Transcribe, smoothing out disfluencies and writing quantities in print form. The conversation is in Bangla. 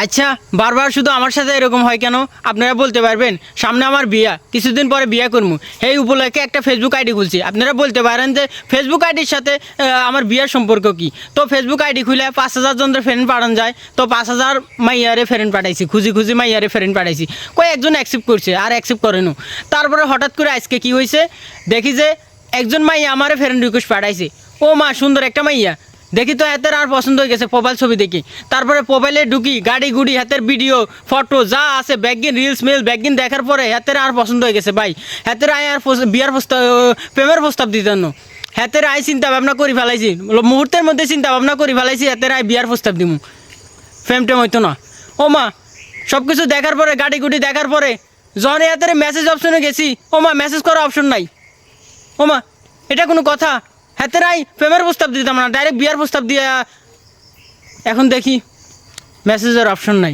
আচ্ছা, বারবার শুধু আমার সাথে এরকম হয় কেন? আপনারা বলতে পারবেন? সামনে আমার বিয়া, কিছুদিন পরে বিয়া করবো, এই উপলক্ষে একটা ফেসবুক আইডি খুলছি। আপনারা বলতে পারেন যে ফেসবুক আইডির সাথে আমার বিয়ার সম্পর্ক কি? তো ফেসবুক আইডি খুলে 5,000 জনের ফ্রেন্ড পাঠানো যায়। তো 5,000 মাইয়ারে ফ্রেন্ড পাঠাইছি, খুঁজি খুঁজি মাইয়ারে ফ্রেন্ড পাঠাইছি। একজন অ্যাকসেপ্ট করছে আর অ্যাকসেপ্ট করেনও। তারপরে হঠাৎ করে আজকে কি হয়েছে দেখি যে একজন মাইয়া আমারে ফ্রেন্ড রিকোয়েস্ট পাঠাইছে। ও মা, সুন্দর একটা মাইয়া দেখি তো, হাতের আর পছন্দ হয়ে গেছে প্রোফাইল ছবি দেখি। তারপরে প্রোফাইলে ঢুকি, গাড়ি গুড়ি হাতের ভিডিও ফটো যা আছে ব্যাগিন রিলস মেল ব্যাগিন দেখার পরে হাতের আর পছন্দ হয়ে গেছে ভাই। হাতের আয় আর বিয়ার প্রস্তাব, প্রেমের প্রস্তাব দিতেন। হাতের আয় চিন্তা ভাবনা করি ফেলাইছি, মুহূর্তের মধ্যে চিন্তা ভাবনা করি ফেলাইছি হাতের আয় বিয়ার প্রস্তাব দিব। ফ্রেম টেম হইতো না। ও মা, সব কিছু দেখার পরে গাড়ি গুড়ি দেখার পরে যখন হাতের মেসেজ অপশনে গেছি, ও মা মেসেজ করার অপশন নাই। ও মা, এটা কোনো কথা? হাতেরাই প্রেমের প্রস্তাব দিতাম না, ডাইরেক্ট বিয়ার প্রস্তাব দিয়া এখন দেখি মেসেজের অপশন নাই।